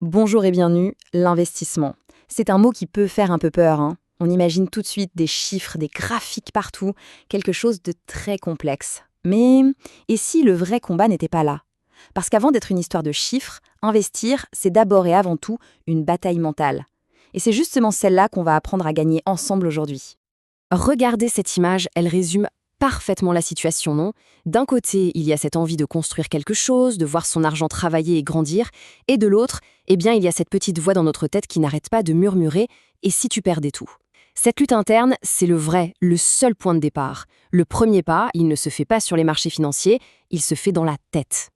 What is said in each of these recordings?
Bonjour et bienvenue, l'investissement. C'est un mot qui peut faire un peu peur, hein. On imagine tout de suite des chiffres, des graphiques partout, quelque chose de très complexe. Mais et si le vrai combat n'était pas là? Parce qu'avant d'être une histoire de chiffres, investir, c'est d'abord et avant tout une bataille mentale. Et c'est justement celle-là qu'on va apprendre à gagner ensemble aujourd'hui. Regardez cette image, elle résume parfaitement la situation, non? D'un côté, il y a cette envie de construire quelque chose, de voir son argent travailler et grandir, et de l'autre, eh bien, il y a cette petite voix dans notre tête qui n'arrête pas de murmurer « et si tu perdais tout ?» Cette lutte interne, c'est le vrai, le seul point de départ. Le premier pas, il ne se fait pas sur les marchés financiers, il se fait dans la tête.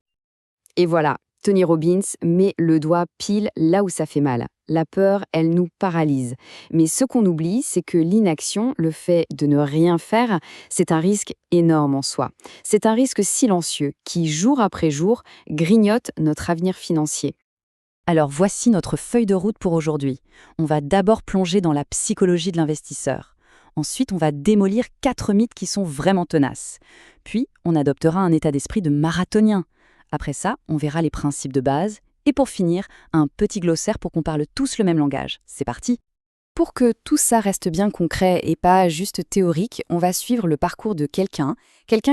Et voilà, Tony Robbins met le doigt pile là où ça fait mal. La peur, elle nous paralyse. Mais ce qu'on oublie, c'est que l'inaction, le fait de ne rien faire, c'est un risque énorme en soi. C'est un risque silencieux qui, jour après jour, grignote notre avenir financier. Alors voici notre feuille de route pour aujourd'hui. On va d'abord plonger dans la psychologie de l'investisseur. Ensuite, on va démolir 4 mythes qui sont vraiment tenaces. Puis, on adoptera un état d'esprit de marathonien. Après ça, on verra les principes de base. Et pour finir, un petit glossaire pour qu'on parle tous le même langage. C'est parti! Pour que tout ça reste bien concret et pas juste théorique, on va suivre le parcours de quelqu'un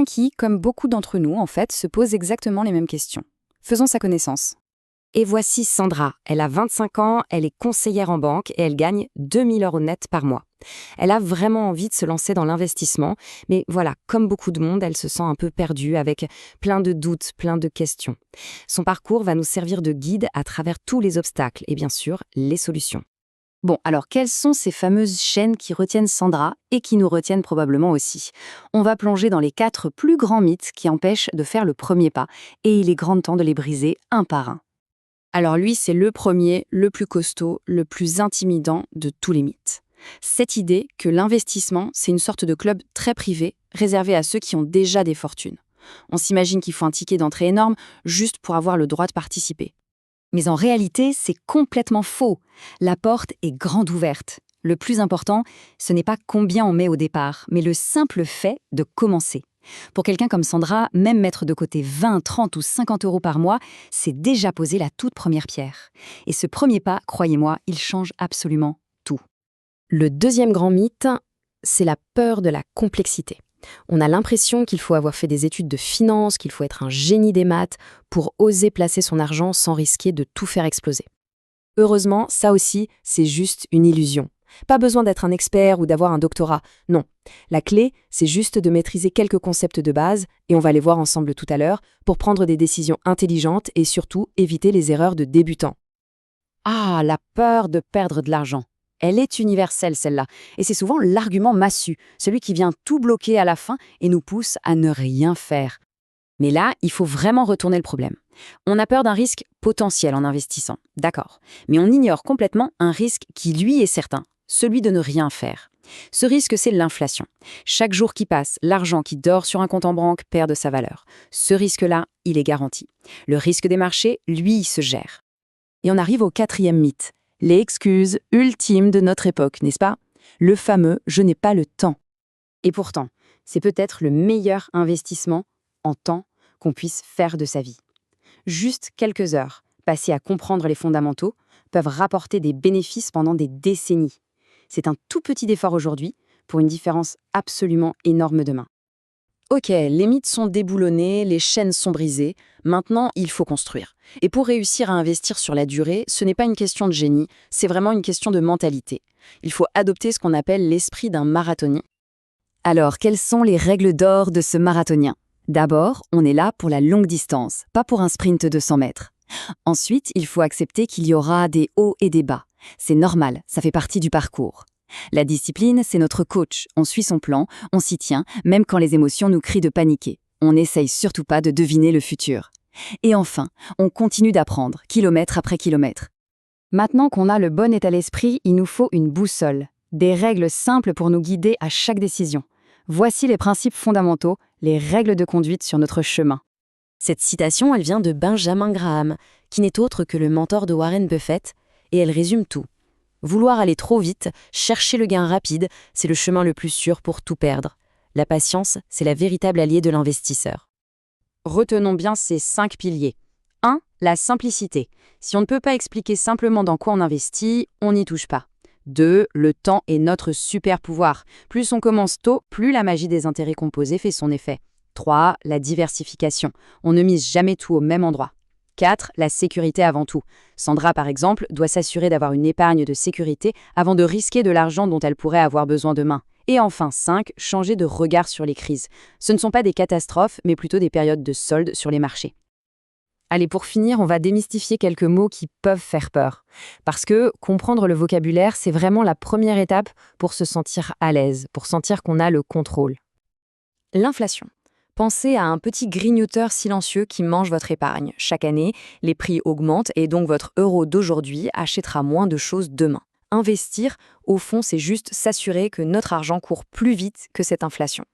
qui, comme beaucoup d'entre nous, en fait, se pose exactement les mêmes questions. Faisons sa connaissance. Et voici Sandra. Elle a 25 ans, elle est conseillère en banque et elle gagne 2000 € net par mois. Elle a vraiment envie de se lancer dans l'investissement, mais voilà, comme beaucoup de monde, elle se sent un peu perdue avec plein de doutes, plein de questions. Son parcours va nous servir de guide à travers tous les obstacles et bien sûr, les solutions. Bon, alors quelles sont ces fameuses chaînes qui retiennent Sandra et qui nous retiennent probablement aussi? On va plonger dans les 4 plus grands mythes qui empêchent de faire le premier pas et il est grand temps de les briser un par un. Alors lui, c'est le premier, le plus costaud, le plus intimidant de tous les mythes. Cette idée que l'investissement, c'est une sorte de club très privé, réservé à ceux qui ont déjà des fortunes. On s'imagine qu'il faut un ticket d'entrée énorme juste pour avoir le droit de participer. Mais en réalité, c'est complètement faux. La porte est grande ouverte. Le plus important, ce n'est pas combien on met au départ, mais le simple fait de commencer. Pour quelqu'un comme Sandra, même mettre de côté 20, 30 ou 50 € par mois, c'est déjà poser la toute première pierre. Et ce premier pas, croyez-moi, il change absolument tout. Le deuxième grand mythe, c'est la peur de la complexité. On a l'impression qu'il faut avoir fait des études de finance, qu'il faut être un génie des maths pour oser placer son argent sans risquer de tout faire exploser. Heureusement, ça aussi, c'est juste une illusion. Pas besoin d'être un expert ou d'avoir un doctorat, non. La clé, c'est juste de maîtriser quelques concepts de base, et on va les voir ensemble tout à l'heure, pour prendre des décisions intelligentes et surtout éviter les erreurs de débutants. Ah, la peur de perdre de l'argent. Elle est universelle, celle-là, et c'est souvent l'argument massu, celui qui vient tout bloquer à la fin et nous pousse à ne rien faire. Mais là, il faut vraiment retourner le problème. On a peur d'un risque potentiel en investissant, d'accord, mais on ignore complètement un risque qui, lui, est certain, celui de ne rien faire. Ce risque, c'est l'inflation. Chaque jour qui passe, l'argent qui dort sur un compte en banque perd de sa valeur. Ce risque-là, il est garanti. Le risque des marchés, lui, il se gère. Et on arrive au 4e mythe, les excuses ultimes de notre époque, n'est-ce pas? Le fameux « je n'ai pas le temps ». Et pourtant, c'est peut-être le meilleur investissement en temps qu'on puisse faire de sa vie. Juste quelques heures, passées à comprendre les fondamentaux, peuvent rapporter des bénéfices pendant des décennies. C'est un tout petit effort aujourd'hui pour une différence absolument énorme demain. Ok, les mythes sont déboulonnés, les chaînes sont brisées, maintenant il faut construire. Et pour réussir à investir sur la durée, ce n'est pas une question de génie, c'est vraiment une question de mentalité. Il faut adopter ce qu'on appelle l'esprit d'un marathonien. Alors, quelles sont les règles d'or de ce marathonien? D'abord, on est là pour la longue distance, pas pour un sprint de 100 mètres. Ensuite, il faut accepter qu'il y aura des hauts et des bas. C'est normal, ça fait partie du parcours. La discipline, c'est notre coach. On suit son plan, on s'y tient, même quand les émotions nous crient de paniquer. On n'essaye surtout pas de deviner le futur. Et enfin, on continue d'apprendre, kilomètre après kilomètre. Maintenant qu'on a le bon état d'esprit, il nous faut une boussole. Des règles simples pour nous guider à chaque décision. Voici les principes fondamentaux, les règles de conduite sur notre chemin. Cette citation, elle vient de Benjamin Graham, qui n'est autre que le mentor de Warren Buffett, et elle résume tout. Vouloir aller trop vite, chercher le gain rapide, c'est le chemin le plus sûr pour tout perdre. La patience, c'est la véritable alliée de l'investisseur. Retenons bien ces 5 piliers. 1. La simplicité. Si on ne peut pas expliquer simplement dans quoi on investit, on n'y touche pas. 2. Le temps est notre super pouvoir. Plus on commence tôt, plus la magie des intérêts composés fait son effet. 3. La diversification. On ne mise jamais tout au même endroit. 4. La sécurité avant tout. Sandra, par exemple, doit s'assurer d'avoir une épargne de sécurité avant de risquer de l'argent dont elle pourrait avoir besoin demain. Et enfin 5. Changer de regard sur les crises. Ce ne sont pas des catastrophes, mais plutôt des périodes de solde sur les marchés. Allez, pour finir, on va démystifier quelques mots qui peuvent faire peur. Parce que comprendre le vocabulaire, c'est vraiment la première étape pour se sentir à l'aise, pour sentir qu'on a le contrôle. L'inflation. Pensez à un petit grignoteur silencieux qui mange votre épargne. Chaque année, les prix augmentent et donc votre euro d'aujourd'hui achètera moins de choses demain. Investir, au fond, c'est juste s'assurer que notre argent court plus vite que cette inflation.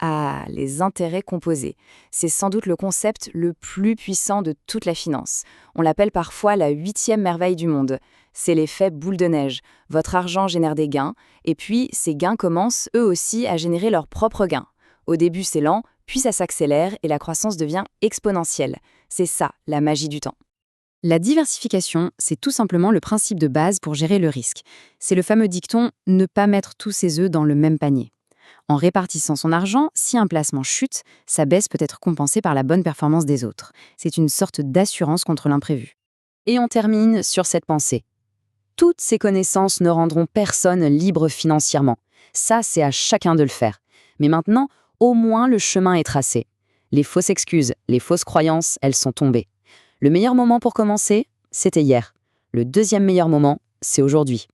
Ah, les intérêts composés. C'est sans doute le concept le plus puissant de toute la finance. On l'appelle parfois la 8e merveille du monde. C'est l'effet boule de neige. Votre argent génère des gains, et puis ces gains commencent eux aussi à générer leurs propres gains. Au début, c'est lent, puis ça s'accélère et la croissance devient exponentielle. C'est ça, la magie du temps. La diversification, c'est tout simplement le principe de base pour gérer le risque. C'est le fameux dicton « ne pas mettre tous ses œufs dans le même panier ». En répartissant son argent, si un placement chute, sa baisse peut être compensée par la bonne performance des autres. C'est une sorte d'assurance contre l'imprévu. Et on termine sur cette pensée. Toutes ces connaissances ne rendront personne libre financièrement. Ça, c'est à chacun de le faire. Mais maintenant, au moins le chemin est tracé. Les fausses excuses, les fausses croyances, elles sont tombées. Le meilleur moment pour commencer, c'était hier. Le deuxième meilleur moment, c'est aujourd'hui.